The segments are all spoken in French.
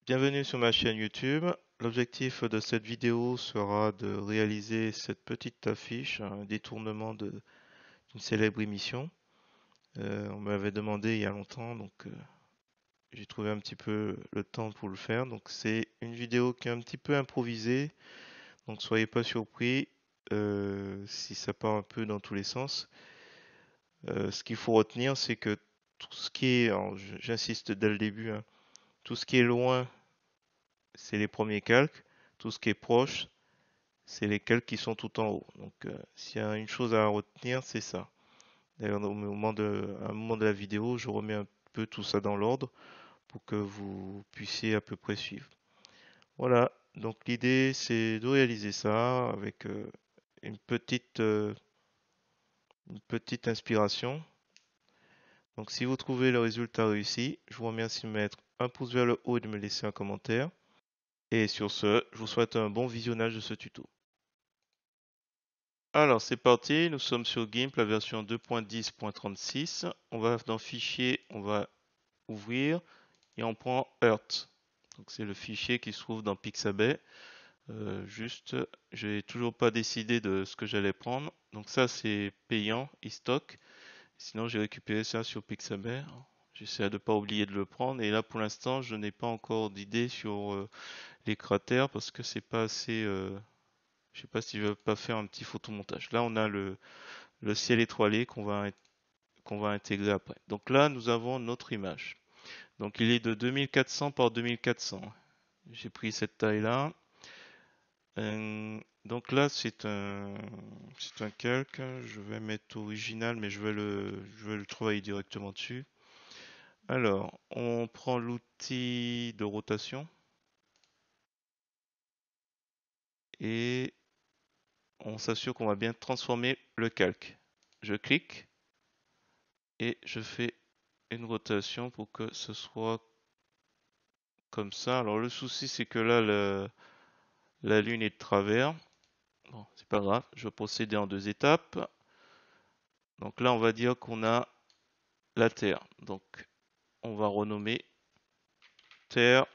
Bienvenue sur ma chaîne YouTube. L'objectif de cette vidéo sera de réaliser cette petite affiche, un détournement d'une célèbre émission. On m'avait demandé il y a longtemps, donc j'ai trouvé un petit peu le temps pour le faire. Donc c'est une vidéo qui est un petit peu improvisée, donc soyez pas surpris si ça part un peu dans tous les sens. Ce qu'il faut retenir, c'est que tout ce qui est, alors, j'insiste dès le début, hein, tout ce qui est loin, c'est les premiers calques. Tout ce qui est proche, c'est les calques qui sont tout en haut. Donc, s'il y a une chose à retenir, c'est ça. D'ailleurs, à un moment de la vidéo, je remets un peu tout ça dans l'ordre pour que vous puissiez à peu près suivre. Voilà. Donc, l'idée, c'est de réaliser ça avec une petite inspiration. Donc, si vous trouvez le résultat réussi, je vous remercie de mettre un pouce vers le haut et de me laisser un commentaire. Et sur ce, je vous souhaite un bon visionnage de ce tuto. Alors c'est parti, nous sommes sur GIMP, la version 2.10.36. On va dans Fichier, on va ouvrir et on prend Earth. Donc c'est le fichier qui se trouve dans Pixabay. J'ai toujours pas décidé de ce que j'allais prendre. Donc ça c'est payant, e-stock. Sinon j'ai récupéré ça sur Pixabay. J'essaie de pas oublier de le prendre. Et là pour l'instant je n'ai pas encore d'idée sur les cratères parce que c'est pas assez. Je sais pas si je vais pas faire un petit photomontage. Là on a le ciel étoilé qu'on va intégrer après. Donc là, nous avons notre image. Donc il est de 2400 par 2400. J'ai pris cette taille-là. Donc là, c'est un calque. Je vais mettre original, mais je vais le travailler directement dessus. Alors, on prend l'outil de rotation et on s'assure qu'on va bien transformer le calque. Je clique et je fais une rotation pour que ce soit comme ça. Alors le souci c'est que là la lune est de travers. Bon, c'est pas grave, je vais procéder en deux étapes. Donc là on va dire qu'on a la Terre. Donc on va renommer Terre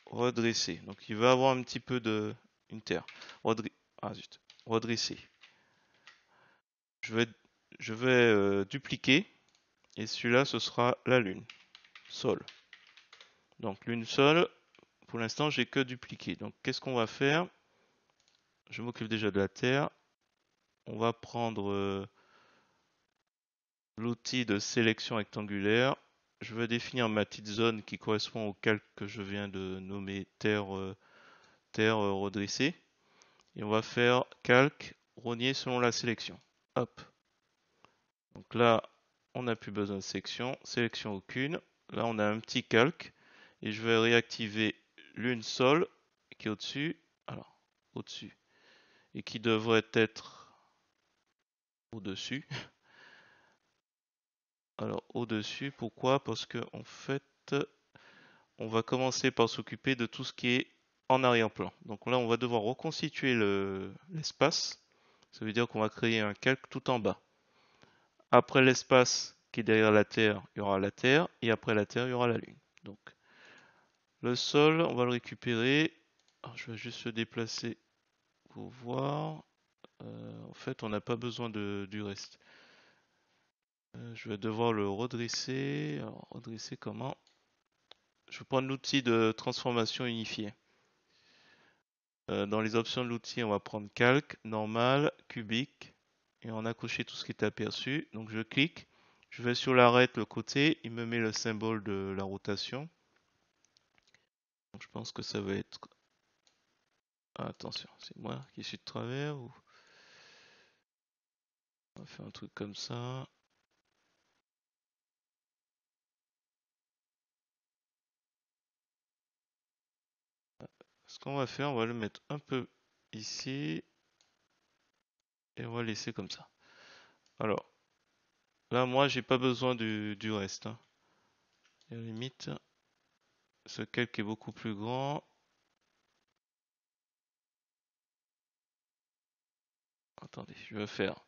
redressée. Donc il va avoir un petit peu de une Terre. Redre... Ah zut, redressée. Je vais, je vais dupliquer et celui-là ce sera la lune. Sol. Donc lune sol, pour l'instant j'ai que dupliqué. Donc qu'est-ce qu'on va faire? Je m'occupe déjà de la Terre. On va prendre l'outil de sélection rectangulaire. Je vais définir ma petite zone qui correspond au calque que je viens de nommer terre redressée. Et on va faire calque rogner selon la sélection. Hop. Donc là, on n'a plus besoin de sélection aucune. Là, on a un petit calque et je vais réactiver lune sol qui est au-dessus. Alors, au-dessus. Et qui devrait être au-dessus. Alors, au-dessus, pourquoi? Parce que en fait, on va commencer par s'occuper de tout ce qui est en arrière-plan. Donc là, on va devoir reconstituer l'espace. Ça veut dire qu'on va créer un calque tout en bas. Après l'espace qui est derrière la Terre, il y aura la Terre. Et après la Terre, il y aura la Lune. Donc le sol, on va le récupérer. Alors, je vais juste le déplacer pour voir. En fait, on n'a pas besoin du reste. Je vais devoir le redresser. Alors, redresser comment? Je vais prendre l'outil de transformation unifiée. Dans les options de l'outil, on va prendre calque, normal, cubique, et on a coché tout ce qui est aperçu. Donc je clique, je vais sur l'arête, le côté, il me met le symbole de la rotation. Donc je pense que ça va être... Ah, attention, c'est moi qui suis de travers ou... On va faire un truc comme ça. Ce qu'on va faire, on va le mettre un peu ici, et on va laisser comme ça. Alors, là, moi, j'ai pas besoin du reste, hein. Et à la limite, ce calque est beaucoup plus grand. Attendez, je vais faire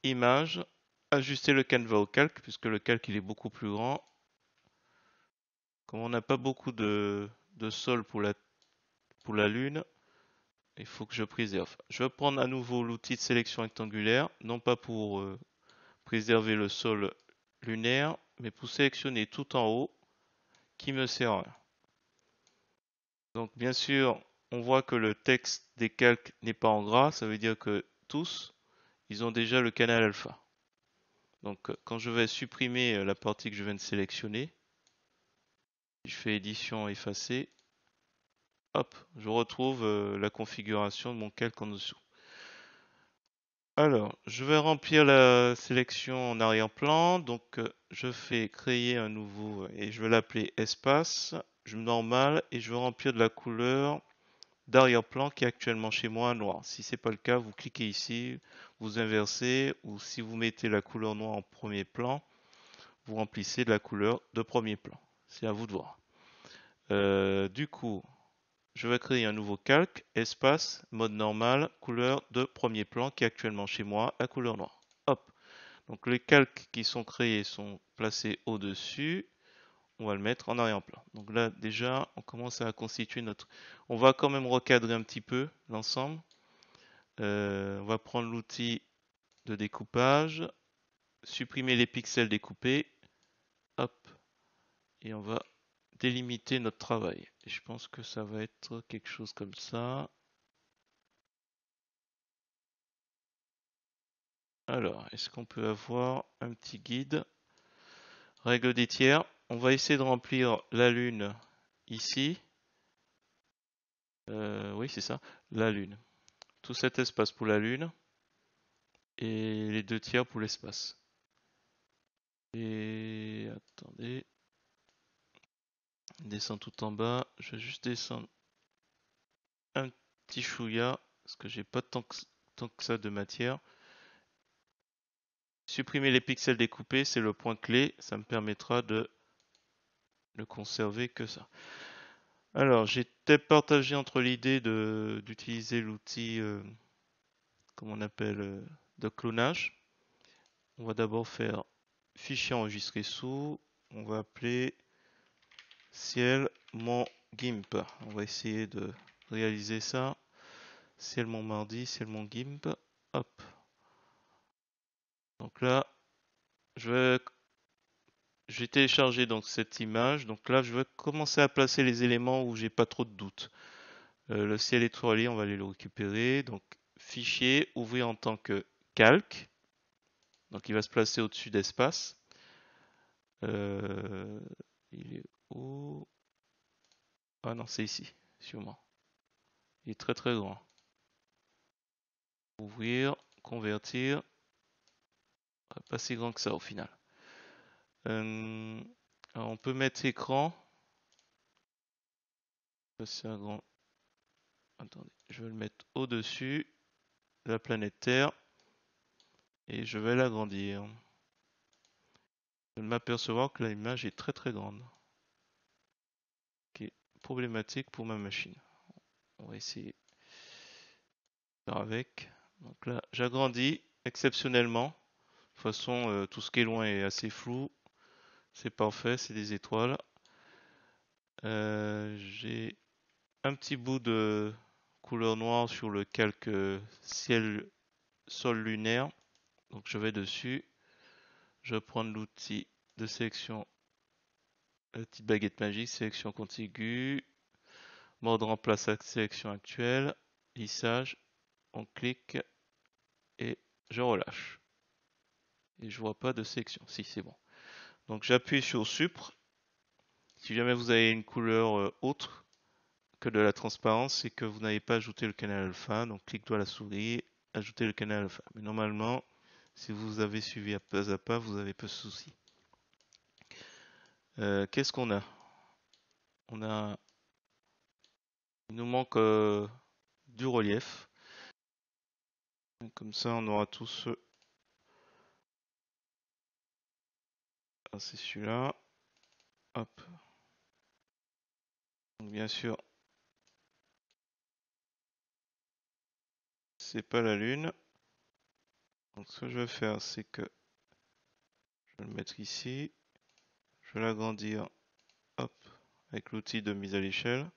image, ajuster le canevas au calque, puisque le calque il est beaucoup plus grand. Comme on n'a pas beaucoup de sol pour la Lune, il faut que je préserve. Je vais prendre à nouveau l'outil de sélection rectangulaire, non pas pour préserver le sol lunaire, mais pour sélectionner tout en haut qui me sert à rien. Donc bien sûr, on voit que le texte des calques n'est pas en gras, ça veut dire que tous, ils ont déjà le canal alpha. Donc quand je vais supprimer la partie que je viens de sélectionner, je fais édition effacer, hop, je retrouve la configuration de mon calque en dessous. Alors, je vais remplir la sélection en arrière-plan, donc je fais créer un nouveau et je vais l'appeler espace, je normal et je vais remplir de la couleur d'arrière-plan qui est actuellement chez moi noir. Si c'est pas le cas, vous cliquez ici, vous inversez ou si vous mettez la couleur noire en premier plan, vous remplissez de la couleur de premier plan. C'est à vous de voir. Du coup, je vais créer un nouveau calque, espace, mode normal, couleur de premier plan qui est actuellement chez moi, la couleur noire. Hop. Donc les calques qui sont créés sont placés au-dessus. On va le mettre en arrière-plan. Donc là déjà, on commence à constituer notre... On va quand même recadrer un petit peu l'ensemble. On va prendre l'outil de découpage, supprimer les pixels découpés. Hop. Et on va délimiter notre travail. Et je pense que ça va être quelque chose comme ça. Alors, est-ce qu'on peut avoir un petit guide? Règle des tiers. On va essayer de remplir la Lune ici. Oui, c'est ça, la Lune. Tout cet espace pour la Lune et les 2 tiers pour l'espace. Et attendez, descend tout en bas. Je vais juste descendre un petit chouïa parce que j'ai pas tant que ça de matière. Supprimer les pixels découpés, c'est le point clé. Ça me permettra de ne conserver que ça. Alors, j'étais partagé entre l'idée d'utiliser l'outil, comment on appelle, de clonage. On va d'abord faire fichier enregistré sous. On va appeler ciel mon GIMP. On va essayer de réaliser ça. Ciel mon mardi, ciel mon GIMP. Hop. Donc là, j'ai téléchargé donc cette image. Donc là, je vais commencer à placer les éléments où j'ai pas trop de doutes. Le ciel étoilé, on va aller le récupérer. Donc fichier, ouvrir en tant que calque. Donc il va se placer au-dessus d'espace. Euh, il est où? Ah non, c'est ici, sûrement. Il est très très grand. Ouvrir, convertir. Pas si grand que ça au final. Euh, alors on peut mettre écran. C'est un grand. Attendez, je vais le mettre au-dessus de la planète Terre et je vais l'agrandir. Je vais m'apercevoir que l'image est très très grande. Qui est problématique pour ma machine. On va essayer de faire avec. Donc là, j'agrandis exceptionnellement. De toute façon, tout ce qui est loin est assez flou. C'est parfait, c'est des étoiles. J'ai un petit bout de couleur noire sur le calque ciel sol lunaire. Donc je vais dessus. Je vais prendre l'outil de sélection, la petite baguette magique, sélection contiguë, mode remplace la sélection actuelle, lissage, on clique et je relâche. Et je vois pas de sélection. Si, c'est bon. Donc j'appuie sur Supre. Si jamais vous avez une couleur autre que de la transparence, c'est que vous n'avez pas ajouté le canal alpha. Donc clique droit à la souris, ajouter le canal alpha. Mais normalement, si vous avez suivi pas à pas, vous avez peu de soucis. Qu'est-ce qu'on a? Il nous manque du relief. Comme ça, on aura tous. Ah, c'est celui-là. Hop. Donc, bien sûr, c'est pas la lune. Donc, ce que je vais faire, c'est que je vais le mettre ici. Je vais l'agrandir. Hop. avec l'outil de mise à l'échelle.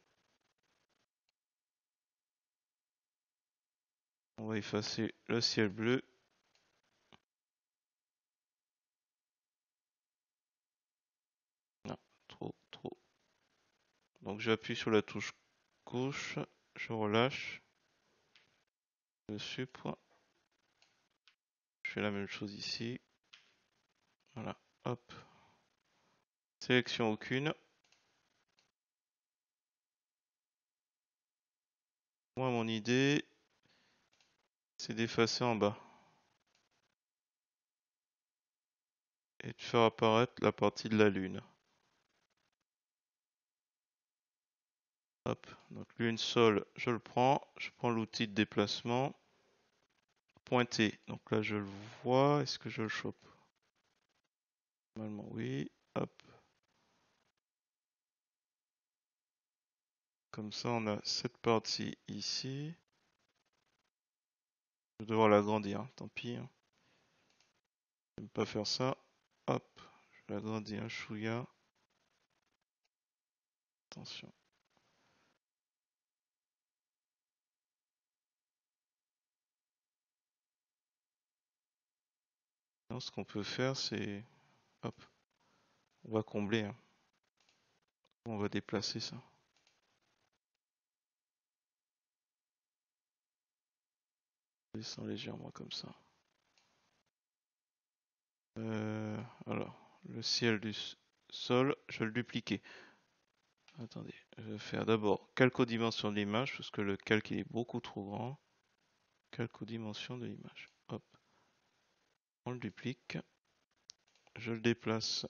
On va effacer le ciel bleu. Non, trop. Donc j'appuie sur la touche gauche, je relâche, je supprime. Je fais la même chose ici. Voilà, hop. Sélection aucune. Moi, mon idée, c'est d'effacer en bas. Et de faire apparaître la partie de la lune. Hop, donc lune, sol, je le prends. Je prends l'outil de déplacement. Pointer, donc là je le vois. Est-ce que je le chope? Normalement, oui. Hop. Comme ça, on a cette partie ici. Je vais devoir l'agrandir, hein, tant pis. Hein. J'aime pas faire ça. Hop, je l'agrandis un chouïa. Attention. Non, ce qu'on peut faire, c'est... Hop, on va combler. Hein. On va déplacer ça. Je descends légèrement comme ça. Alors, le ciel du sol, je vais le dupliquer. Attendez, je vais faire d'abord calque aux dimensions de l'image, parce que le calque il est beaucoup trop grand. Calque aux dimensions de l'image. Hop, on le duplique. Je le déplace.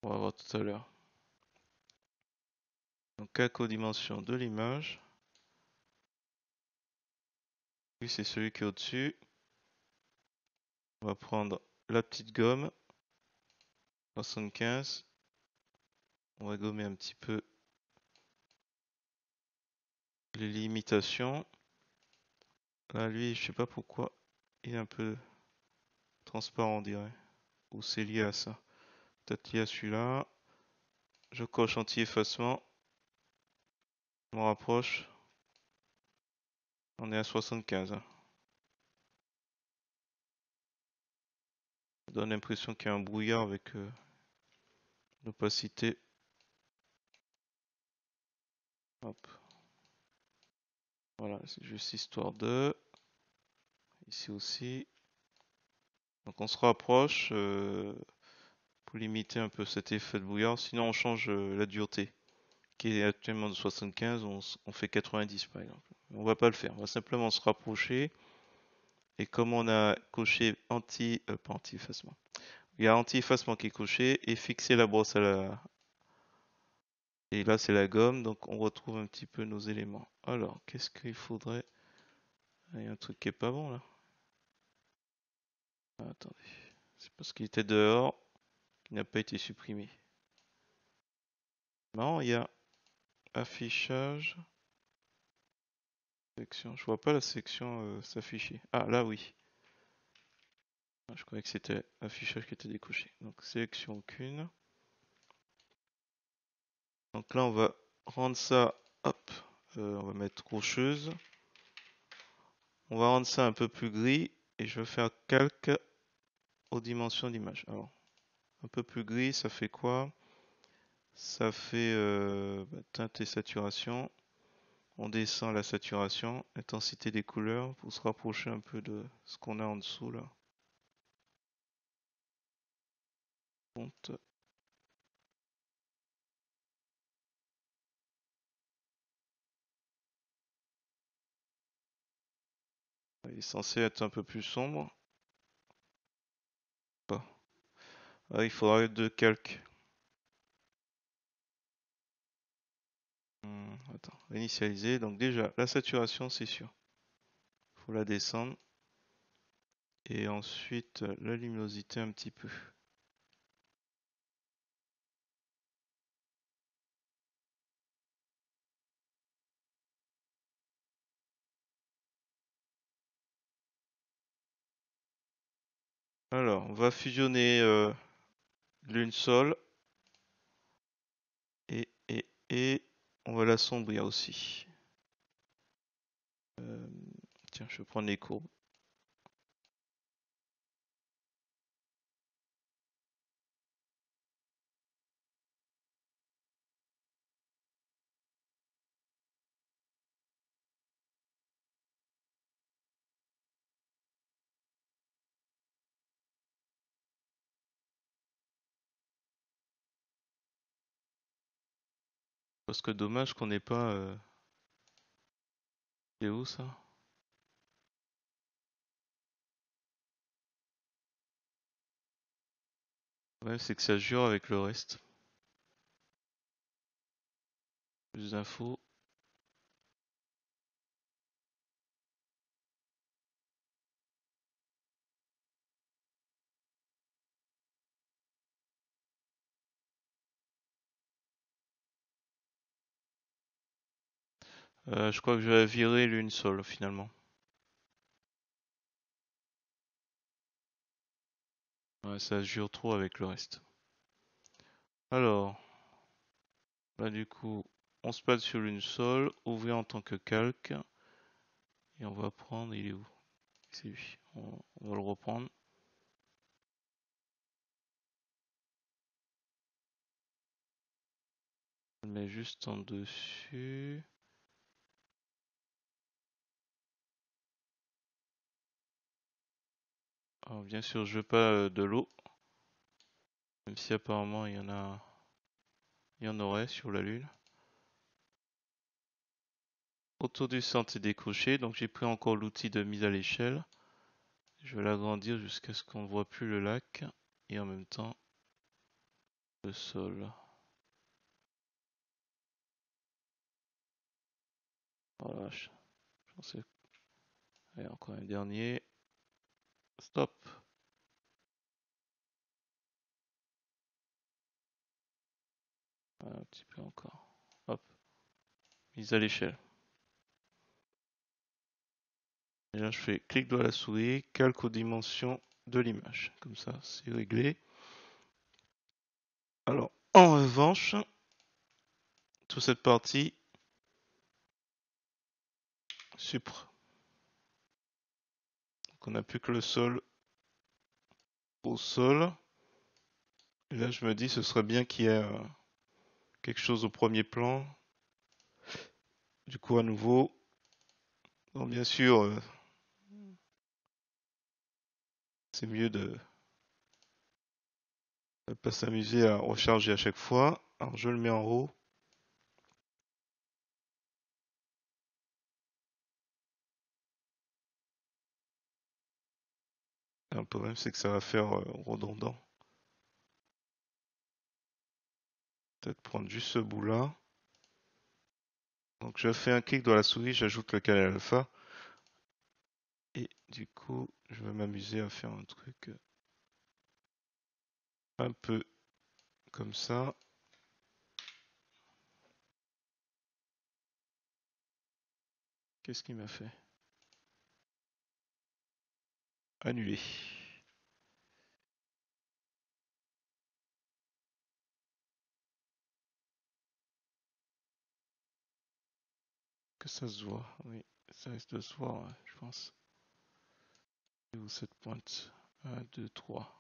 On va voir tout à l'heure. Donc calque aux dimensions de l'image. Lui c'est celui qui est au-dessus. On va prendre la petite gomme. 75. On va gommer un petit peu les limitations. Là lui, je sais pas pourquoi, il est un peu transparent on dirait. Ou c'est lié à ça. Peut-être lié à celui-là. Je coche anti-effacement. Je me rapproche. On est à 75. Hein. Ça donne l'impression qu'il y a un brouillard avec l'opacité. Hop. Voilà, c'est juste histoire de. Ici aussi. Donc on se rapproche pour limiter un peu cet effet de brouillard. Sinon on change la dureté qui est actuellement de 75, on fait 90 par exemple. On va pas le faire, on va simplement se rapprocher. Et comme on a coché pas anti-effacement. Il y a anti-effacement qui est coché et fixer la brosse à la. Et là c'est la gomme, donc on retrouve un petit peu nos éléments. Alors, qu'est-ce qu'il faudrait? Il y a un truc qui est pas bon là. Ah, attendez. C'est parce qu'il était dehors qu'il n'a pas été supprimé. Non, il y a affichage. Section. Je vois pas la section s'afficher. Ah là oui. Ah, je croyais que c'était affichage qui était décoché. Donc sélection aucune. Donc là on va rendre ça. Hop. On va mettre rocheuse. On va rendre ça un peu plus gris. Et je vais faire calque aux dimensions d'image. Alors, un peu plus gris, ça fait quoi? Ça fait teinte et saturation. On descend la saturation, intensité des couleurs pour se rapprocher un peu de ce qu'on a en dessous là. Fonte. Il est censé être un peu plus sombre. Pas. Ah, il faudra deux calques. Attends, initialiser. Donc déjà, la saturation, c'est sûr. Il faut la descendre. Et ensuite, la luminosité un petit peu. Alors, on va fusionner l'une seule et on va l'assombrir aussi. Euh, tiens, je vais prendre les courbes. Parce que dommage qu'on n'ait pas... C'est où ça? Ouais, c'est que ça jure avec le reste. Plus d'infos. Je crois que je vais virer l'une seule finalement. Ouais, ça jure trop avec le reste. Alors, là du coup, on se passe sur l'une seule, ouvrir en tant que calque. Et on va prendre, il est où? C'est lui. On va le reprendre. On le met juste en dessus. Alors, bien sûr, je veux pas de l'eau. Même si apparemment il y en aurait sur la Lune. Autour du centre est décroché, donc j'ai pris encore l'outil de mise à l'échelle. Je vais l'agrandir jusqu'à ce qu'on ne voit plus le lac et en même temps le sol. Voilà, je pensais. Allez, encore un dernier. Stop. Un petit peu encore. Hop. Mise à l'échelle. Et là, je fais clic droit à la souris, calque aux dimensions de l'image. Comme ça, c'est réglé. Alors, en revanche, toute cette partie, supre. Donc, on n'a plus que le sol au sol. Et là, je me dis, ce serait bien qu'il y ait quelque chose au premier plan. Du coup, à nouveau, bon, bien sûr, c'est mieux de ne pas s'amuser à recharger à chaque fois. Alors, je le mets en haut. Et le problème, c'est que ça va faire redondant. Peut-être prendre juste ce bout-là. Donc, je fais un clic dans la souris, j'ajoute le canal alpha. Et du coup, je vais m'amuser à faire un truc un peu comme ça. Qu'est-ce qu'il m'a fait? Annuler. Que ça se voit, oui. Ça risque de se voir, ouais, je pense. Et où cette pointe? 1, 2, 3.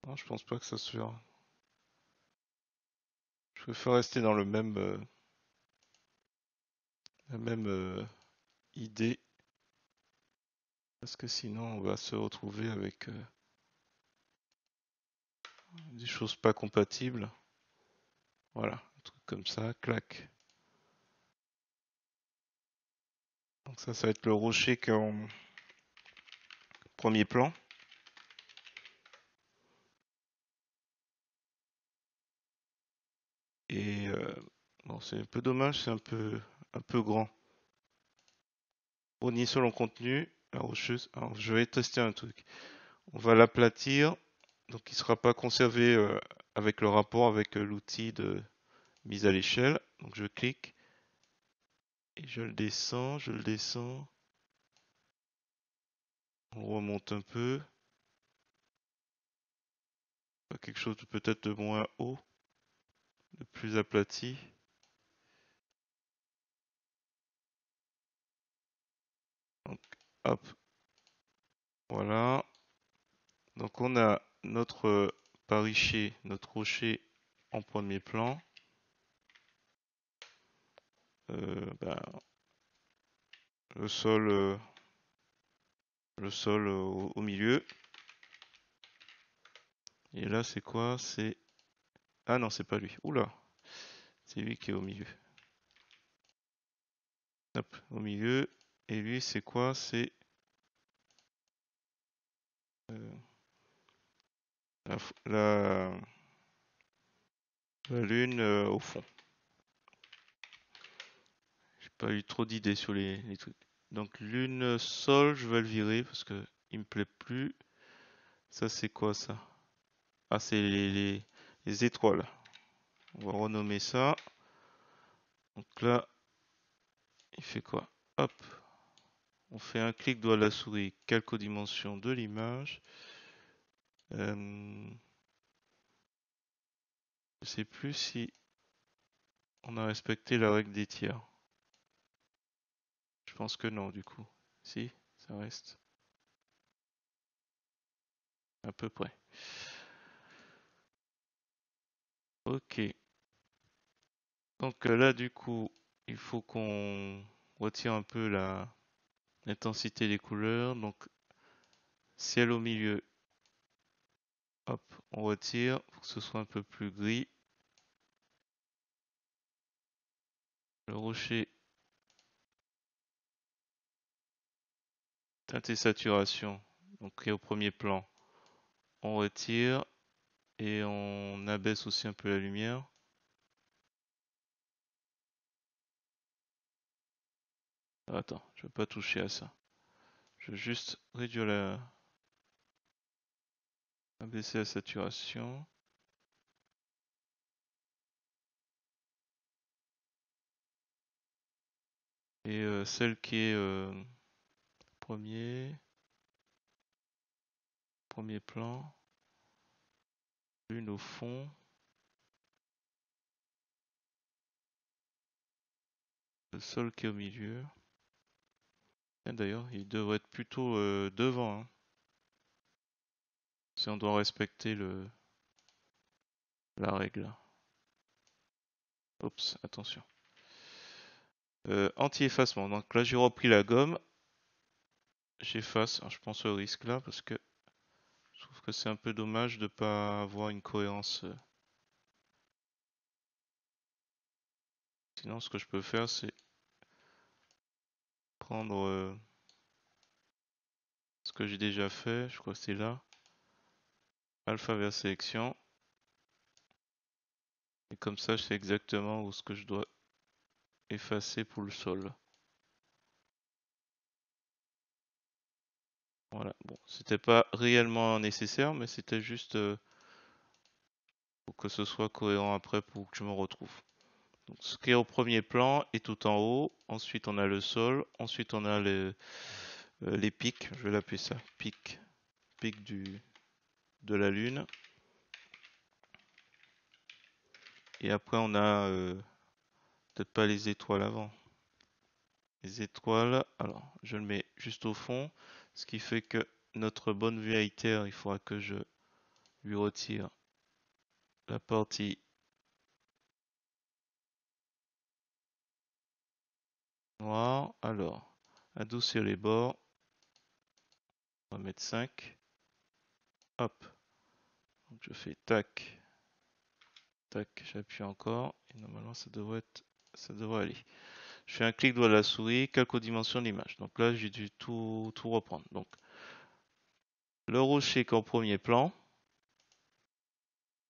Non, je pense pas que ça se verra. Je préfère rester dans le même, la même idée. Parce que sinon, on va se retrouver avec des choses pas compatibles. Voilà, un truc comme ça, clac. Donc ça va être le rocher qui est en premier plan. Et bon, c'est un peu dommage, c'est un peu grand. On y est sur le contenu, la rocheuse. Alors, je vais tester un truc. On va l'aplatir, donc il ne sera pas conservé avec le rapport avec l'outil de mise à l'échelle. Donc je clique Et je le descends, je le descends. On remonte un peu. Quelque chose de peut-être de moins haut, de plus aplati. Donc, hop, voilà. Donc on a notre paricher, notre rocher en premier plan. Ben, le sol, au milieu. Et là, c'est quoi? C'est... Ah non, c'est pas lui. Oula, c'est lui qui est au milieu. Hop, au milieu. Et lui, c'est quoi? C'est euh, la, la, la lune au fond. J'ai pas eu trop d'idées sur les trucs. Donc lune, sol, je vais le virer parce que il me plaît plus. Ça, c'est quoi ça? Ah, c'est les étoiles. On va renommer ça. Donc là, il fait quoi? Hop, on fait un clic droit de la souris, calque aux dimensions de l'image. Je sais plus si on a respecté la règle des tiers. Je pense que non, du coup. Si, ça reste à peu près. Ok. Donc là, du coup, il faut qu'on retire un peu l'intensité des couleurs. Donc, ciel au milieu. Hop, on retire pour que ce soit un peu plus gris. Le rocher, teinte et saturation. Donc, qui est au premier plan. On retire et on abaisse aussi un peu la lumière. Attends, je vais pas toucher à ça. Je vais juste réduire abaisser la saturation. Et celle qui est premier plan, l'une au fond, le sol qui est au milieu. Et d'ailleurs, il devrait être plutôt devant, hein, si on doit respecter la règle. Oups, attention. Anti-effacement. Donc là, j'ai repris la gomme. J'efface. Je pense au risque là parce que je trouve que c'est un peu dommage de pas avoir une cohérence. Sinon, ce que je peux faire, c'est prendre ce que j'ai déjà fait. Je crois que c'est là. Alpha vers sélection. Et comme ça, je sais exactement où ce que je dois effacer pour le sol. Voilà. Bon, c'était pas réellement nécessaire, mais c'était juste pour que ce soit cohérent après pour que je me retrouve. Donc, ce qui est au premier plan est tout en haut. Ensuite, on a le sol. Ensuite, on a les pics. Je vais l'appeler ça. Pic. Pic de la lune. Et après, on a peut-être pas les étoiles avant. Les étoiles. Alors, je le mets juste au fond. Ce qui fait que notre bonne vieille terre, il faudra que je lui retire la partie noire. Alors, adoucir les bords. On va mettre 5. Hop. Donc je fais tac, tac, j'appuie encore. Et normalement ça devrait aller. Je fais un clic droit de la souris, calque aux dimensions de l'image. Donc là j'ai dû tout reprendre. Donc le rocher qui est au premier plan,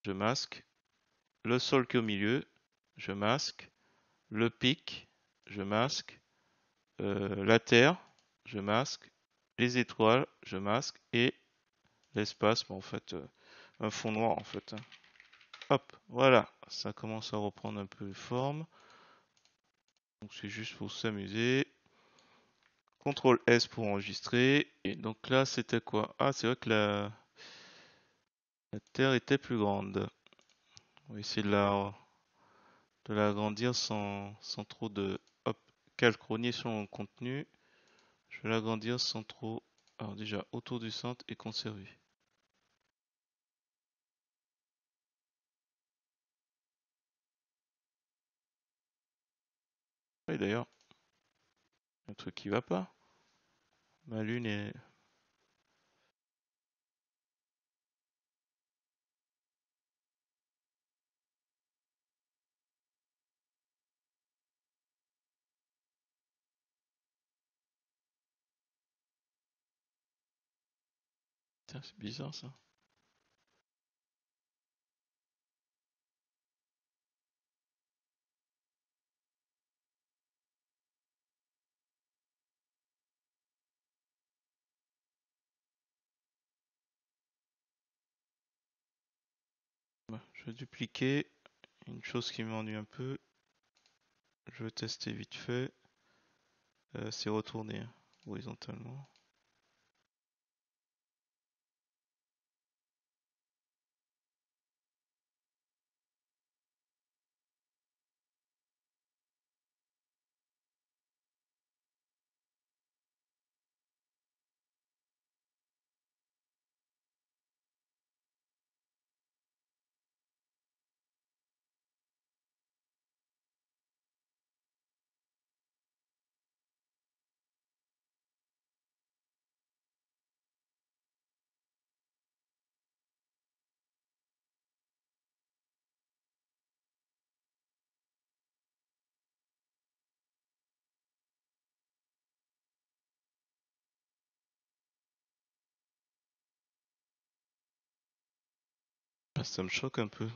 je masque. Le sol qui est au milieu, je masque. Le pic, je masque. La terre, je masque. Les étoiles, je masque. Et l'espace, en fait, un fond noir en fait. Hop, voilà, ça commence à reprendre un peu forme. Donc c'est juste pour s'amuser. CTRL S pour enregistrer. Et donc là, c'était quoi? Ah, c'est vrai que la Terre était plus grande. On va essayer de l'agrandir sans trop de hop, calque rogner sur mon contenu. Je vais l'agrandir sans trop. Alors déjà autour du centre et conserver. Oui d'ailleurs, un truc qui va pas. Ma lune est. Tiens, c'est bizarre ça. Bah, je vais dupliquer. Une chose qui m'ennuie un peu. Je vais tester vite fait. C'est retourner hein, horizontalement. Ah, ça me choque un peu.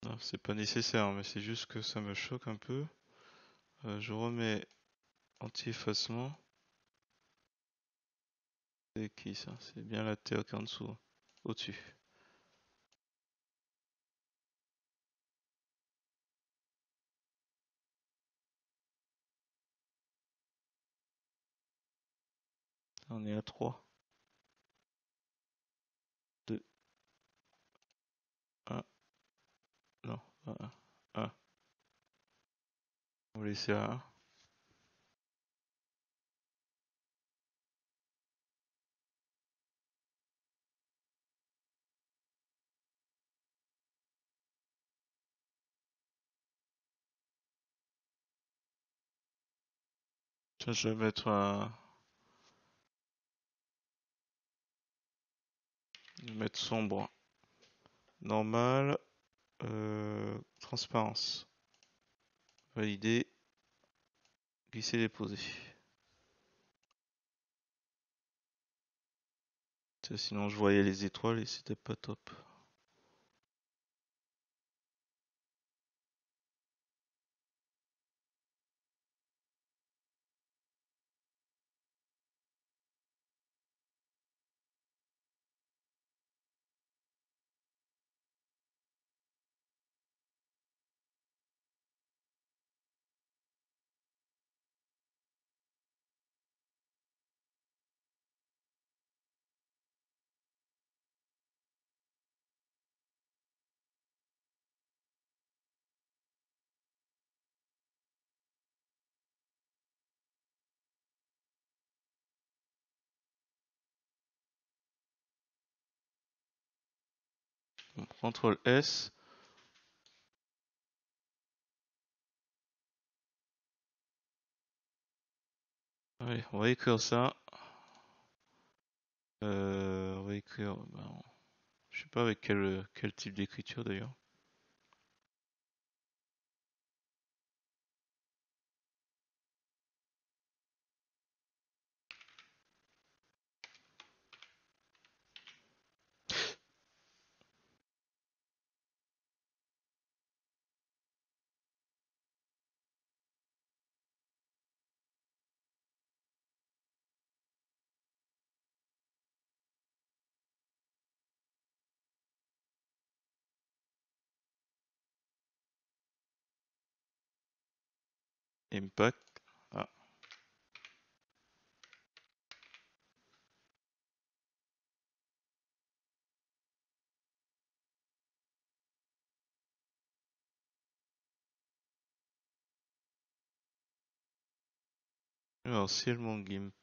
Non, c'est pas nécessaire, mais c'est juste que ça me choque un peu. Je remets anti-effacement. C'est qui ça? C'est bien la Terre qui est en dessous, hein. Au-dessus. On est à 3, 2, 1. Non, pas 1. 1. On va laisser à 1. Tiens, je vais mettre sombre. Normal. Transparence. Valider. Glisser, déposer. Tiens, sinon je voyais les étoiles et c'était pas top. Donc, CTRL S. Allez, on va écrire ça. On va écrire. Ben, je sais pas avec quel type d'écriture d'ailleurs. impact. Ah. Alors, ciel mon GIMP.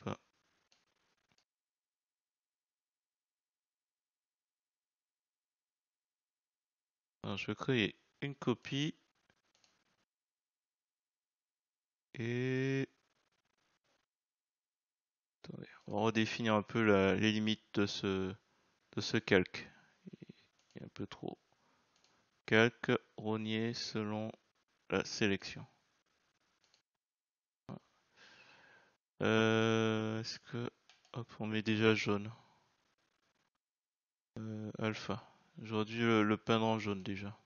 Alors, je vais créer une copie et attendez, on va redéfinir un peu les limites de ce calque. Il est un peu trop. Calque rogné selon la sélection. Est-ce que hop, on met déjà jaune. Alpha. J'aurais dû le peindre en jaune déjà.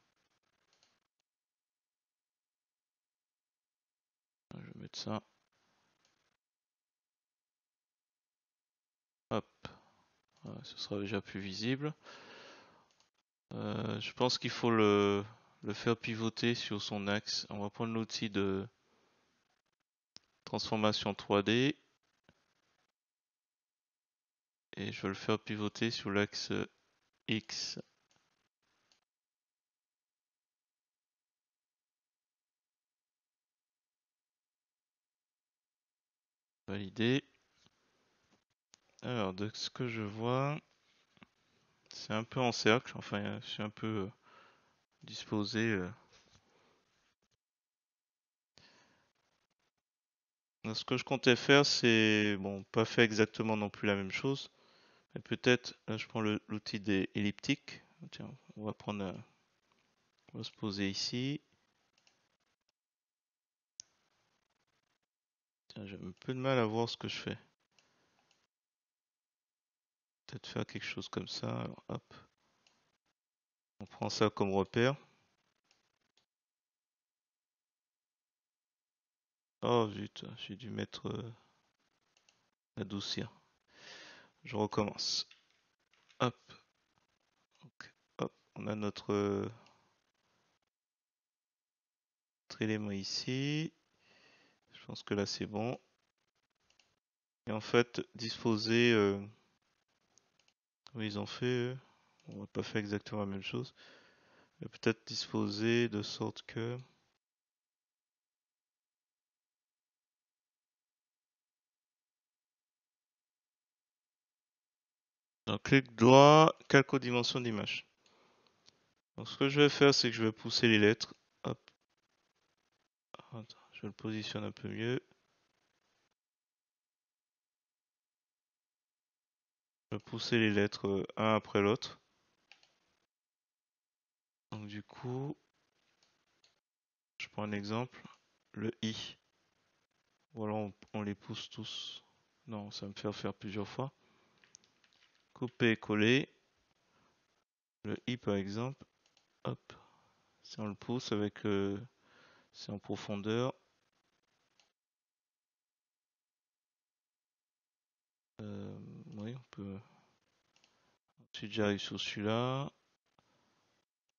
Je vais mettre ça. Hop. Voilà, ce sera déjà plus visible. Je pense qu'il faut le faire pivoter sur son axe. On va prendre l'outil de transformation 3D et je vais le faire pivoter sur l'axe X. Validé. Alors, de ce que je vois, c'est un peu en cercle. Enfin, je suis un peu disposé. Ce que je comptais faire, c'est, bon, pas faire exactement non plus la même chose, mais peut-être, là je prends l'outil des elliptiques. Tiens, on va prendre, on va se poser ici. Tiens, j'ai un peu de mal à voir ce que je fais. Peut-être faire quelque chose comme ça. Alors, hop. On prend ça comme repère. Oh zut, j'ai dû mettre adoucir. Je recommence. Hop. Donc, hop. On a notre élément ici. Je pense que là c'est bon. Et en fait, disposer. Oui, ils ont fait. On va pas faire exactement la même chose. Mais peut-être disposer de sorte que. Donc, clic droit, calque aux dimensions d'image. Donc, ce que je vais faire, c'est que je vais pousser les lettres. Hop. Attends, je le positionne un peu mieux. Je vais pousser les lettres un après l'autre. Donc, du coup, je prends un exemple. Le I. Voilà, on les pousse tous. Non, ça va me faire plusieurs fois. Couper, coller. Le I, par exemple. Hop. Si on le pousse avec. C'est en profondeur. Oui, on peut. Ensuite, j'arrive sur celui-là.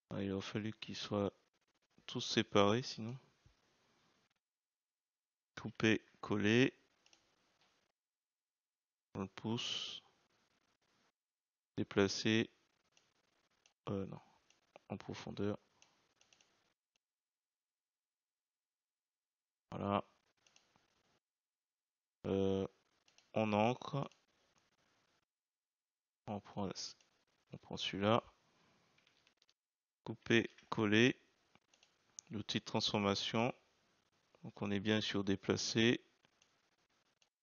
Ah, il aurait fallu qu'ils soient tous séparés sinon. Couper, coller. On le pousse. Déplacer. Non, en profondeur. Voilà. On ancre. On prend celui-là. Couper, coller. L'outil de transformation. Donc on est bien sur déplacer.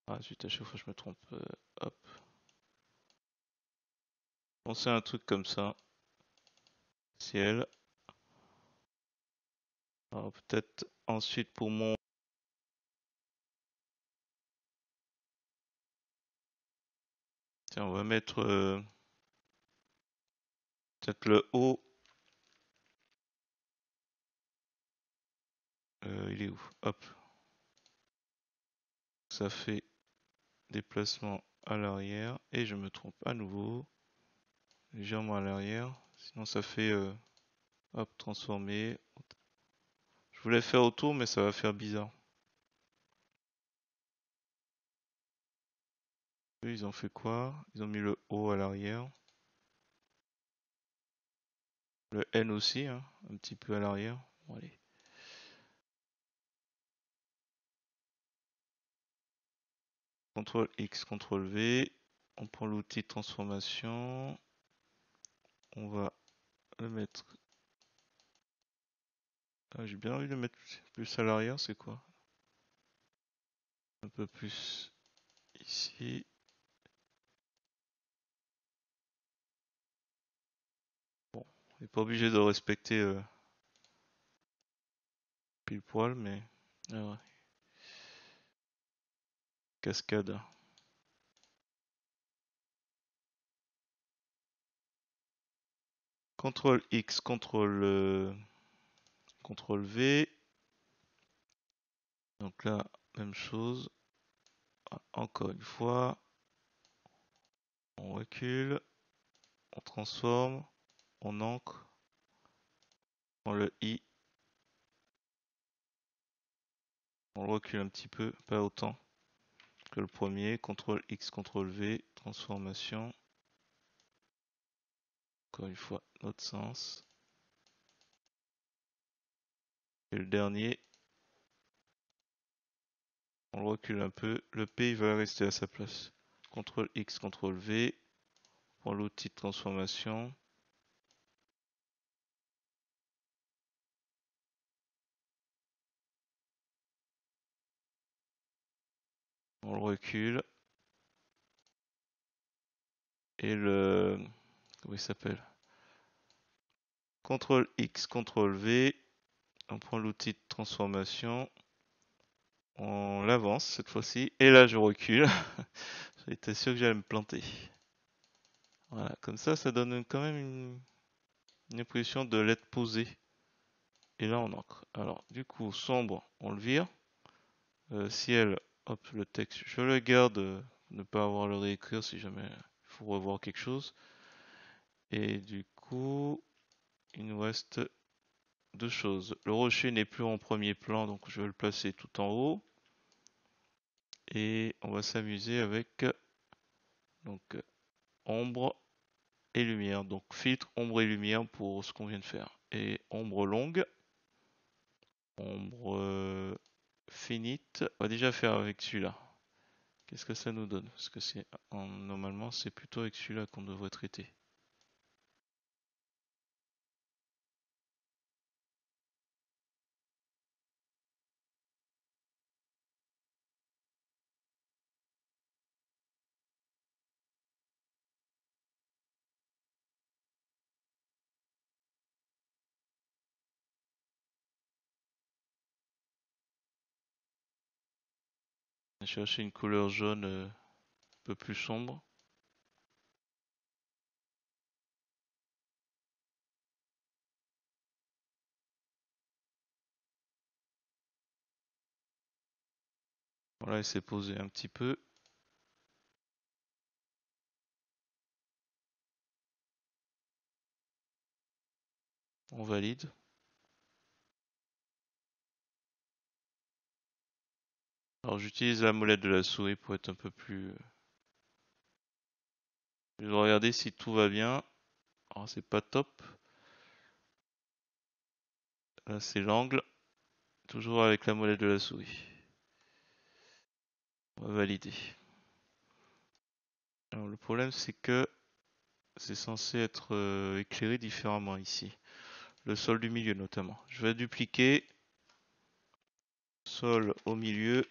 Ah zut, à chaque fois je me trompe. Hop. Pensez à un truc comme ça. Ciel. Alors peut-être ensuite pour mon. Tiens, on va mettre peut-être le haut. Il est où? Hop. Ça fait déplacement à l'arrière. Et je me trompe à nouveau. Légèrement à l'arrière. Sinon ça fait hop, transformer. Je voulais faire autour mais ça va faire bizarre. Eux, ils ont fait quoi? Ils ont mis le O à l'arrière. Le N aussi, hein, un petit peu à l'arrière. Bon, allez. CTRL X, CTRL V. On prend l'outil de transformation. On va le mettre. Ah, j'ai bien envie de le mettre plus à l'arrière, c'est quoi? Un peu plus ici. Bon, on n'est pas obligé de respecter pile poil, mais. Ah ouais, cascade. CTRL X, CTRL V. Donc là, même chose. Ah, encore une fois. On recule. On transforme. On ancre. On le I. On le recule un petit peu, pas autant que le premier. CTRL X, CTRL V. Transformation. Encore une fois, l'autre sens. Et le dernier, on le recule un peu. Le P, il va rester à sa place. CTRL X, CTRL V. On prend l'outil de transformation. On le recule. Et le... Comment il s'appelle? CTRL X, CTRL V. On prend l'outil de transformation. On l'avance cette fois-ci. Et là, je recule. J'étais sûr que j'allais me planter. Voilà, comme ça donne quand même une impression de lettre posée. Et là, on ancre. Alors, du coup, sombre, on le vire. Ciel, hop, le texte, je le garde, ne pas avoir à le réécrire si jamais il faut revoir quelque chose. Et du coup, il nous reste deux choses. Le rocher n'est plus en premier plan, donc je vais le placer tout en haut. Et on va s'amuser avec donc ombre et lumière. Donc filtre, ombre et lumière pour ce qu'on vient de faire. Et ombre longue, ombre finite. On va déjà faire avec celui-là. Qu'est-ce que ça nous donne? Parce que normalement c'est plutôt avec celui-là qu'on devrait traiter. On va chercher une couleur jaune un peu plus sombre. Voilà, il s'est posé un petit peu. On valide. Alors j'utilise la molette de la souris pour être un peu plus... Je vais regarder si tout va bien. Alors c'est pas top. Là c'est l'angle. Toujours avec la molette de la souris. On va valider. Alors le problème c'est que c'est censé être éclairé différemment ici. Le sol du milieu notamment. Je vais dupliquer. Sol au milieu.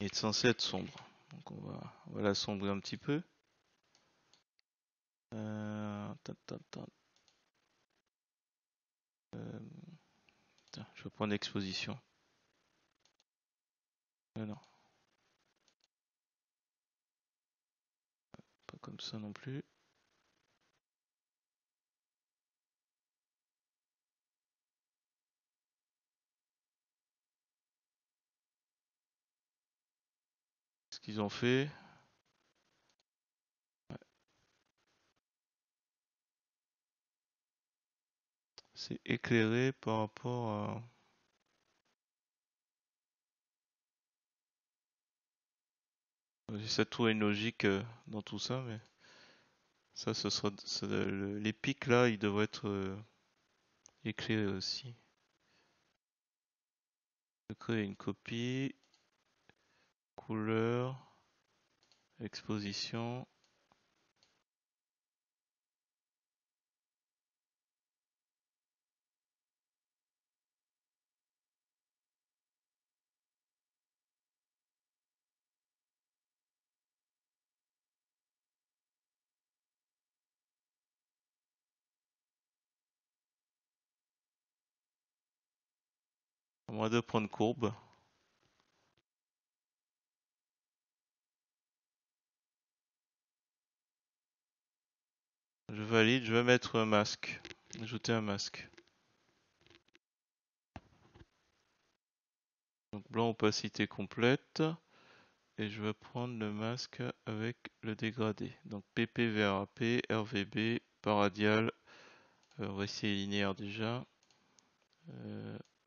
Il est censé être sombre. Donc on va l'assombrir un petit peu. Tan, tan, tan. Tiens, je vais prendre exposition. Non, pas comme ça non plus. Ce qu'ils ont fait, ouais, c'est éclairé par rapport à... J'essaie de trouver une logique dans tout ça, mais ça, les pics là, ils devraient être éclairés aussi. Je crée une copie, couleur, exposition. À moins de prendre courbe. Je valide, je vais mettre un masque. Ajouter un masque. Donc blanc opacité complète. Et je vais prendre le masque avec le dégradé. Donc PP VRAP, RVB, paradial. On va essayer linéaire déjà.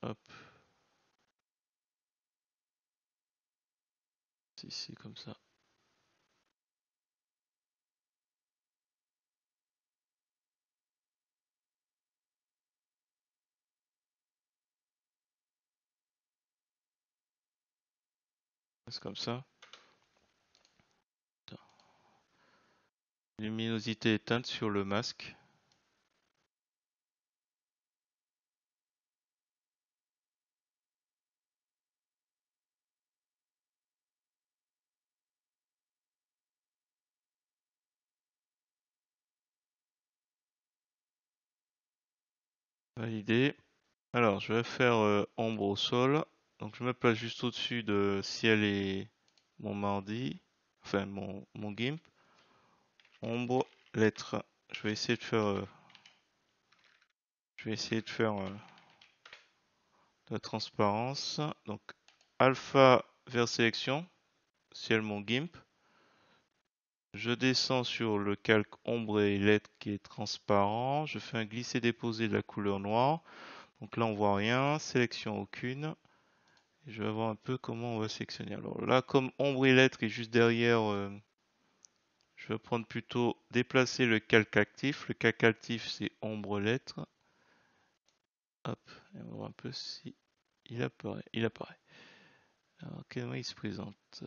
Hop. Ici comme ça. C'est comme ça. Luminosité éteinte sur le masque. Validé. Alors, je vais faire ombre au sol. Donc, je me place juste au-dessus de ciel et mon mardi. Enfin, mon GIMP. Ombre, lettre. Je vais essayer de faire, de la transparence. Donc, alpha vers sélection. Ciel, mon GIMP. Je descends sur le calque ombre et lettre qui est transparent. Je fais un glisser-déposer de la couleur noire. Donc là, on voit rien. Sélection aucune. Et je vais voir un peu comment on va sélectionner. Alors là, comme ombre et lettre est juste derrière, je vais prendre plutôt déplacer le calque actif. Le calque actif, c'est ombre lettre. Hop, et on va voir un peu si il apparaît. Il apparaît. Alors, comment il se présente?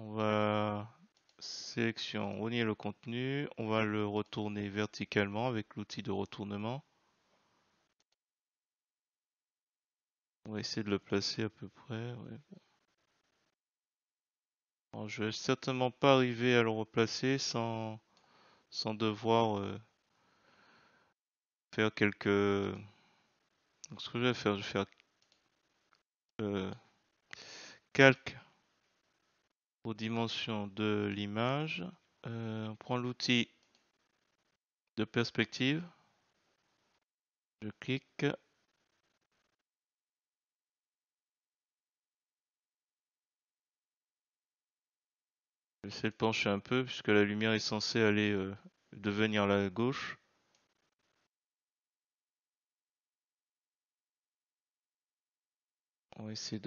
On va sélection, renier le contenu. On va le retourner verticalement avec l'outil de retournement. On va essayer de le placer à peu près. Ouais. Alors, je vais certainement pas arriver à le replacer sans devoir faire quelques. Donc, ce que je vais faire euh, calque aux dimensions de l'image. On prend l'outil de perspective. Je clique. J'essaie de pencher un peu puisque la lumière est censée aller devenir la gauche. On va essayer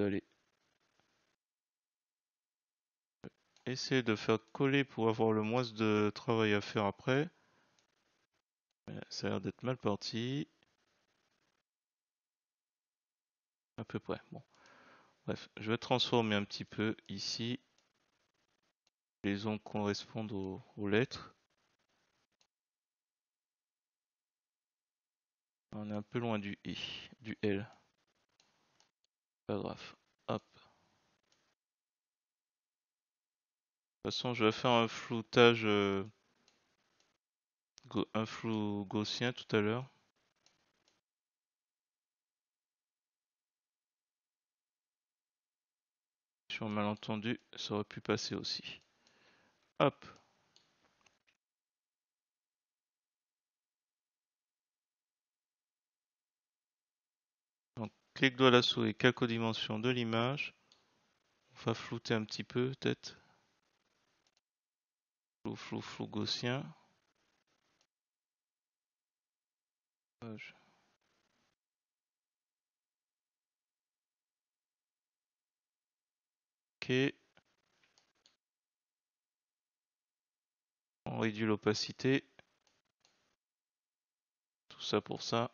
de faire coller pour avoir le moins de travail à faire après. Ça a l'air d'être mal parti. À peu près. Bon. Bref, je vais transformer un petit peu ici. Les ongles correspondent aux lettres. On est un peu loin du I, du L. Pas grave. Hop. De toute façon, je vais faire un floutage, un flou gaussien tout à l'heure. Sur un malentendu, ça aurait pu passer aussi. Hop. Donc, clic droit à la souris, calque aux dimensions de l'image. On va flouter un petit peu, peut-être. Flou gaussien. Ok. On réduit l'opacité. Tout ça pour ça.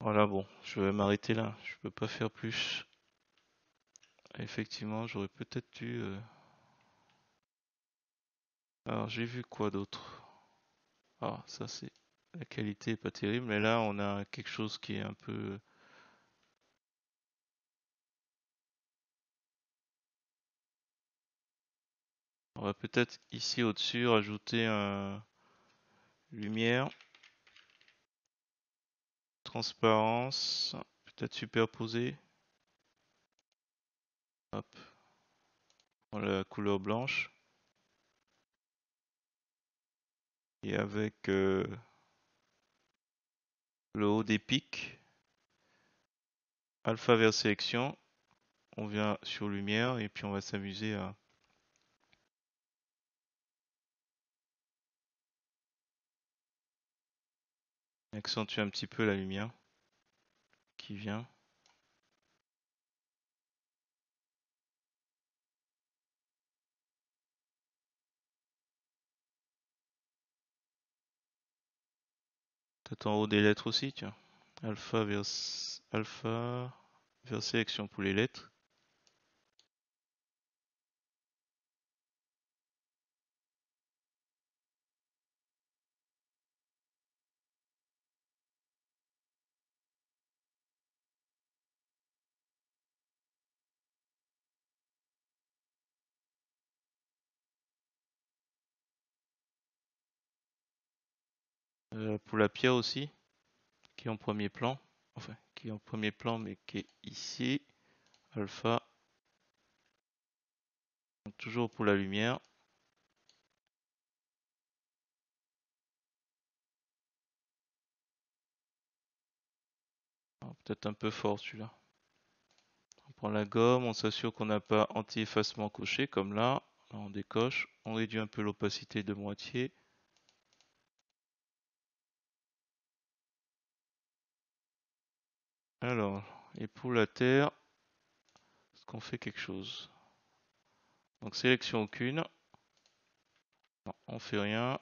Voilà, bon, je vais m'arrêter là. Je peux pas faire plus. Effectivement, j'aurais peut-être dû. Alors, j'ai vu quoi d'autre? Ah, ça c'est. La qualité est pas terrible, mais là on a quelque chose qui est un peu. On va peut-être ici au-dessus rajouter un lumière, transparence, peut-être superposer. Hop, la couleur blanche. Et avec le haut des pics, alpha vers sélection, on vient sur lumière et puis on va s'amuser à accentuer un petit peu la lumière qui vient. Peut-être en haut des lettres aussi, tiens. Alpha vers sélection pour les lettres. Pour la pierre aussi, qui est en premier plan. Enfin, qui est en premier plan, mais qui est ici. Alpha. Donc, toujours pour la lumière. Peut-être un peu fort celui-là. On prend la gomme, on s'assure qu'on n'a pas anti-effacement coché, comme là. Là, on décoche. On réduit un peu l'opacité de moitié. Alors, et pour la terre, est-ce qu'on fait quelque chose? Donc, sélection aucune. Non, on fait rien.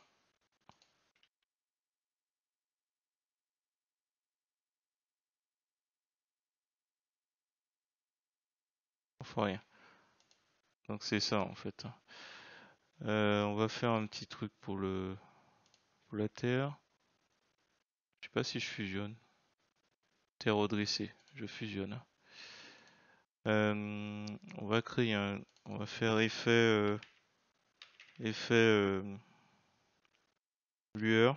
On fait rien. Donc, c'est ça en fait. On va faire un petit truc pour la terre. Je sais pas si je fusionne. Terre redressée, je fusionne. On va créer on va faire effet lueur.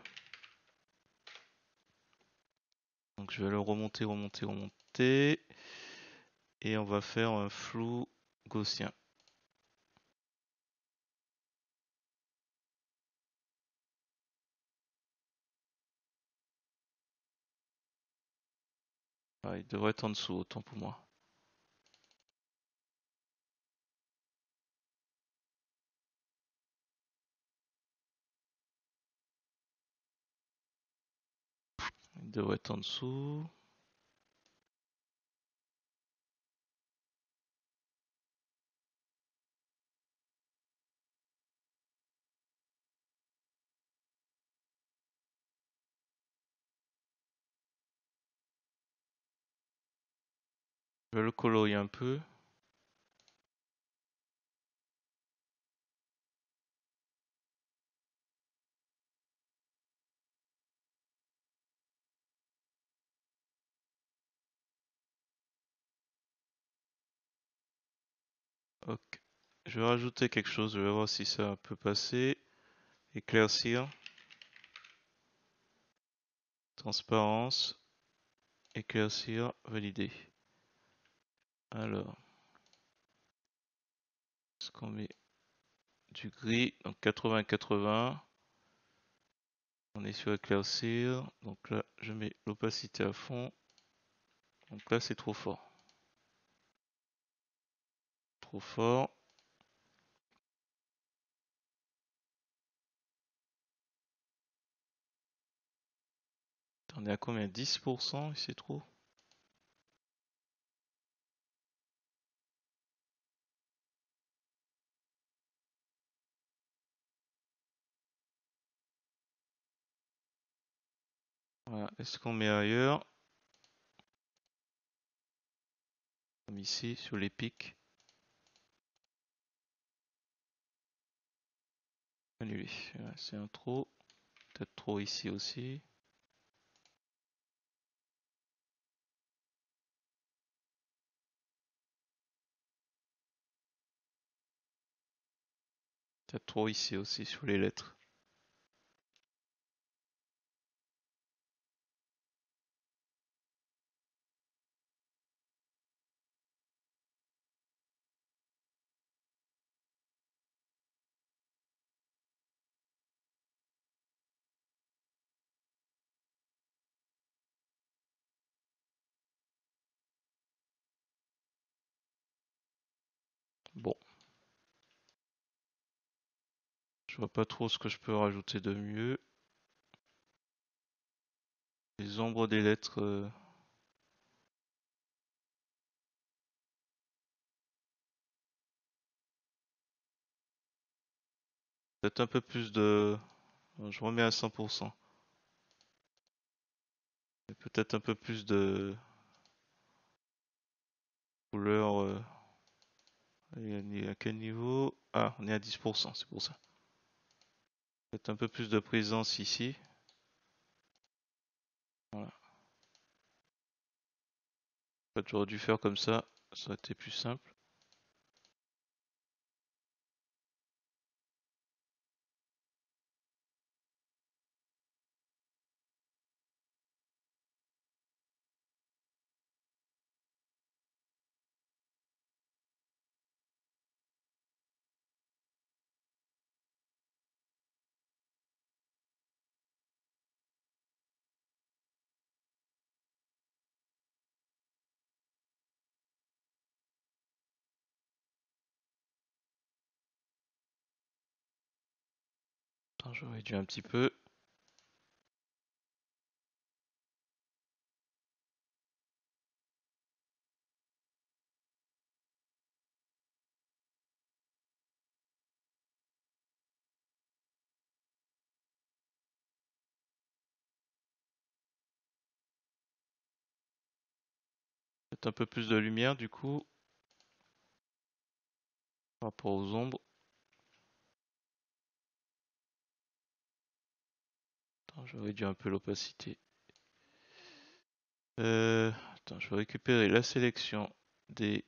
Donc je vais le remonter, remonter, remonter. Et on va faire un flou gaussien. Ah, il devrait être en dessous, autant pour moi. Il devrait être en dessous. Je vais le colorier un peu. Ok. Je vais rajouter quelque chose, je vais voir si ça peut passer. Éclaircir. Transparence. Éclaircir. Valider. Alors, est-ce qu'on met du gris? Donc 80-80. On est sur éclaircir. Donc là, je mets l'opacité à fond. Donc là, c'est trop fort. Trop fort. On est à combien? 10%? C'est trop? Voilà. Est-ce qu'on met ailleurs? Comme ici, sur les pics. Annuler. Ouais, c'est un trop. Peut-être trop ici aussi. Peut-être trop ici aussi sur les lettres. Bon, je vois pas trop ce que je peux rajouter de mieux. Les ombres des lettres. Peut-être un peu plus de. Je remets à 100%. Peut-être un peu plus de couleur. On est à quel niveau? Ah, on est à 10%, c'est pour ça. Peut-être un peu plus de présence ici. Voilà. En fait, j'aurais dû faire comme ça aurait été plus simple. Attends, je réduis un petit peu. Peut-être un peu plus de lumière du coup par rapport aux ombres. Attends, je réduis un peu l'opacité. Attends, je vais récupérer la sélection des.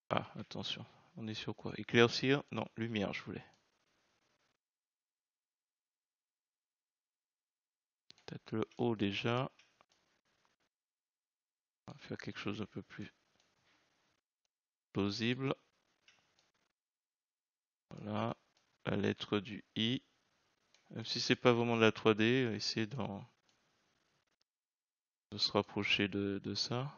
Ah, attention, on est sur quoi? Éclaircir? Non, lumière, je voulais. Peut-être le haut déjà. On va faire quelque chose d'un peu plus plausible. Voilà, la lettre du I. Même si c'est pas vraiment de la 3D, essayer de se rapprocher de ça.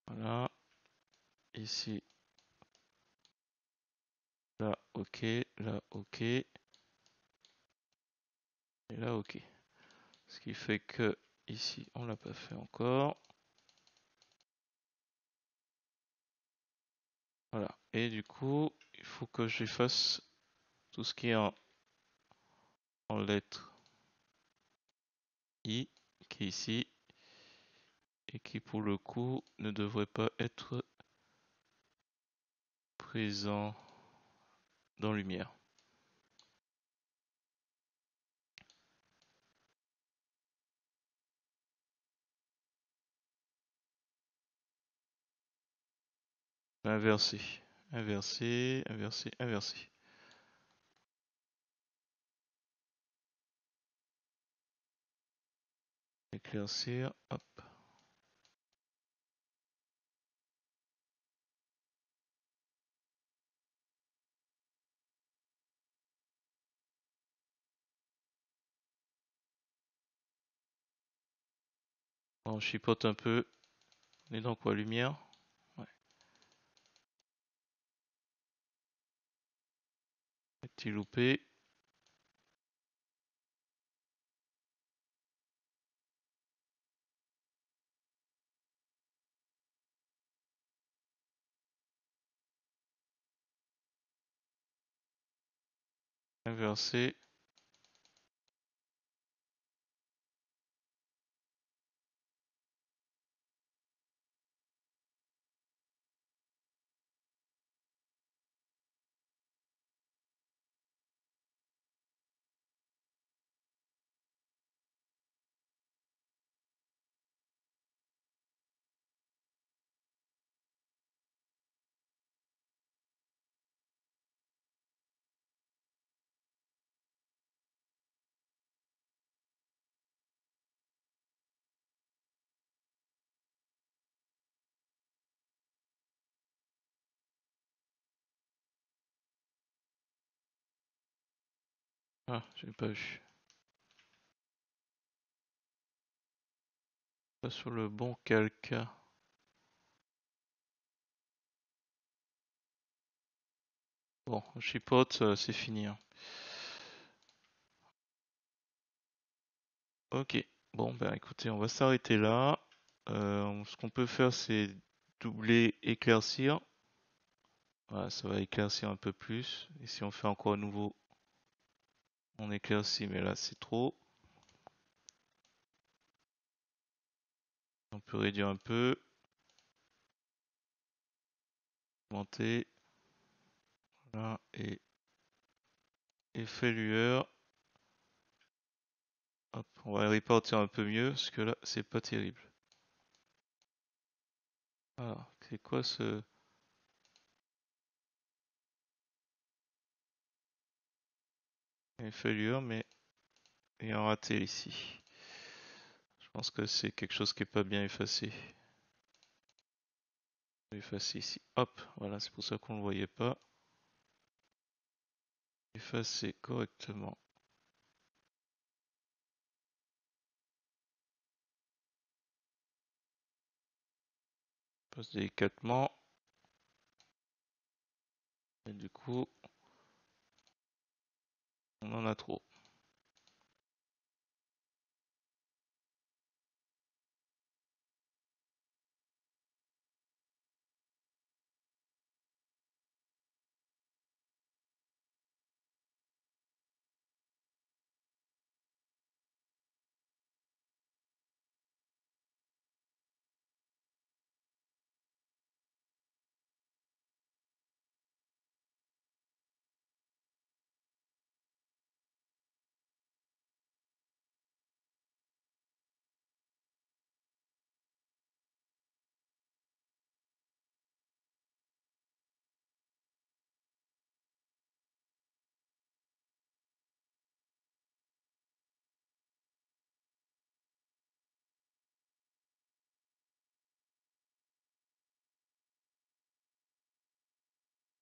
Voilà, ici, là, ok, là, ok, et là, ok. Ce qui fait que ici, on l'a pas fait encore. Voilà, et du coup, il faut que j'efface tout ce qui est en lettre I, qui est ici, et qui pour le coup ne devrait pas être présent dans lumière. Inverser, inverser, inverser, inverser. Éclaircir, hop. On chipote un peu. On est dans quoi, lumière? Ouais. Petit loupé. Inverser. Ah, j'ai pas vu. Pas sur le bon calque. Bon, chipote, c'est fini, hein. Ok. Bon, ben écoutez, on va s'arrêter là. Ce qu'on peut faire, c'est doubler, éclaircir. Voilà, ça va éclaircir un peu plus. Et si on fait encore à nouveau, on éclaircit, mais là c'est trop. On peut réduire un peu, augmenter. Voilà, et effet lueur. Hop, on va repartir un peu mieux, parce que là c'est pas terrible. Voilà, c'est quoi ce effet lueur, mais il y a un raté ici. Je pense que c'est quelque chose qui est pas bien effacé. Effacer ici. Hop, voilà, c'est pour ça qu'on ne le voyait pas. Effacer correctement. Passe délicatement. Et du coup, on en a trop.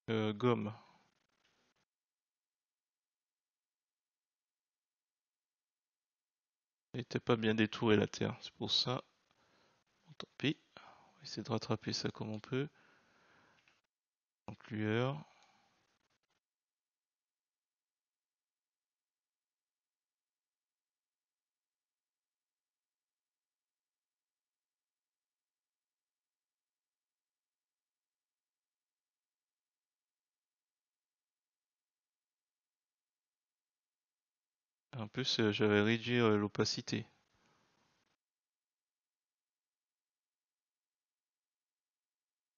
Gomme. Il n'était pas bien détouré la terre, c'est pour ça. Bon, tant pis. On va essayer de rattraper ça comme on peut. Donc lueur. En plus, j'avais réduit l'opacité.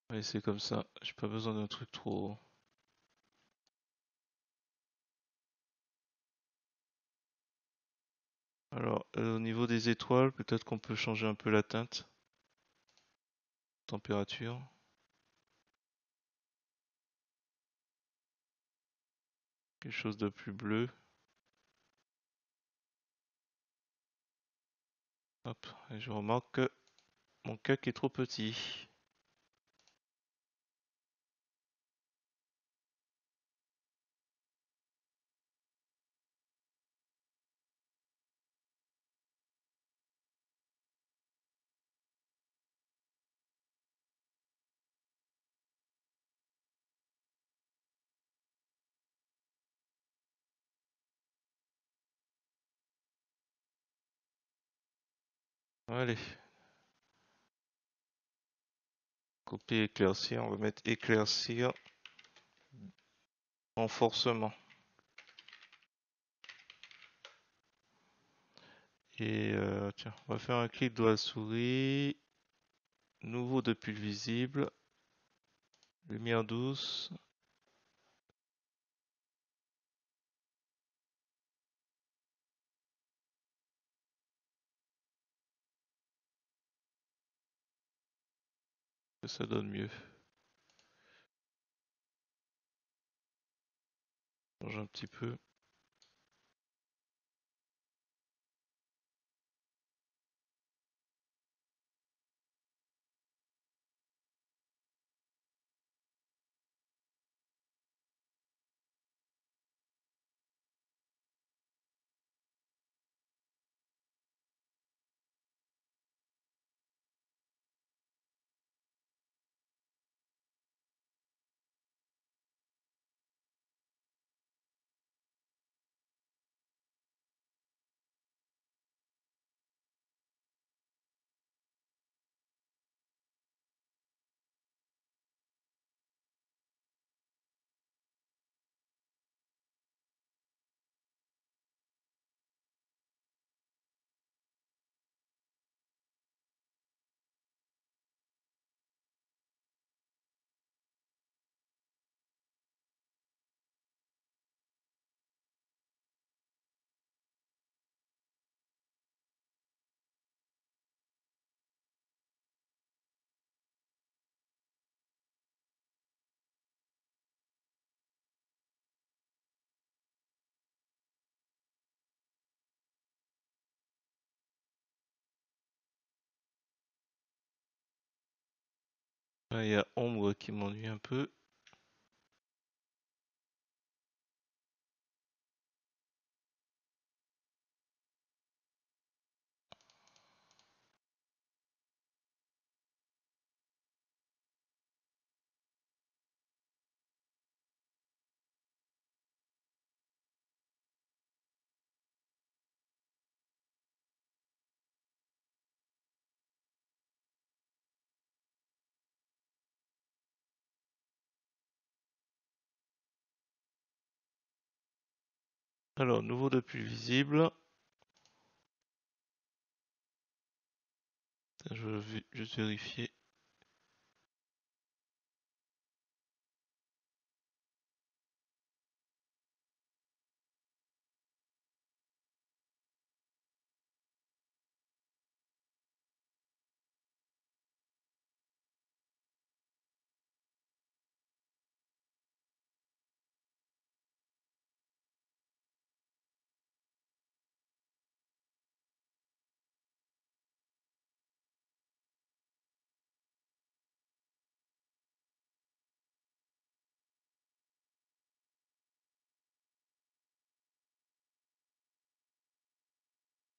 Allez, c'est comme ça. J'ai pas besoin d'un truc trop. Alors, au niveau des étoiles, peut-être qu'on peut changer un peu la teinte, température, quelque chose de plus bleu. Hop, et je remarque que mon cac est trop petit. Allez, copier, éclaircir. On va mettre éclaircir, renforcement. Et tiens, on va faire un clic doigt souris. Nouveau depuis le visible. Lumière douce. Que ça donne mieux. Change un petit peu. Là, il y a ombre qui m'ennuie un peu. Alors, nouveau depuis le visible. Je vais juste vérifier.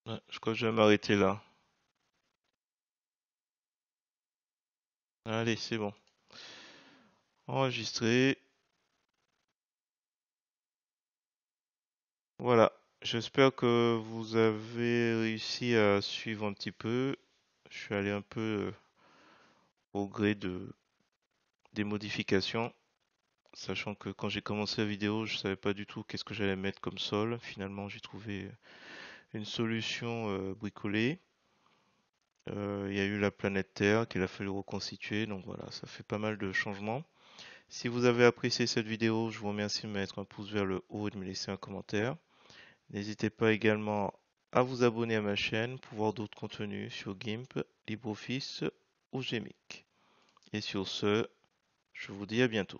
Ouais, je crois que je vais m'arrêter là. Allez, c'est bon. Enregistré. Voilà. J'espère que vous avez réussi à suivre un petit peu. Je suis allé un peu au gré des modifications, sachant que quand j'ai commencé la vidéo, je savais pas du tout qu'est-ce que j'allais mettre comme sol. Finalement, j'ai trouvé une solution bricolée. Il y a eu la planète Terre qu'il a fallu reconstituer, donc voilà, ça fait pas mal de changements. Si vous avez apprécié cette vidéo, je vous remercie de mettre un pouce vers le haut et de me laisser un commentaire. N'hésitez pas également à vous abonner à ma chaîne pour voir d'autres contenus sur GIMP, LibreOffice ou GMake. Et sur ce, je vous dis à bientôt.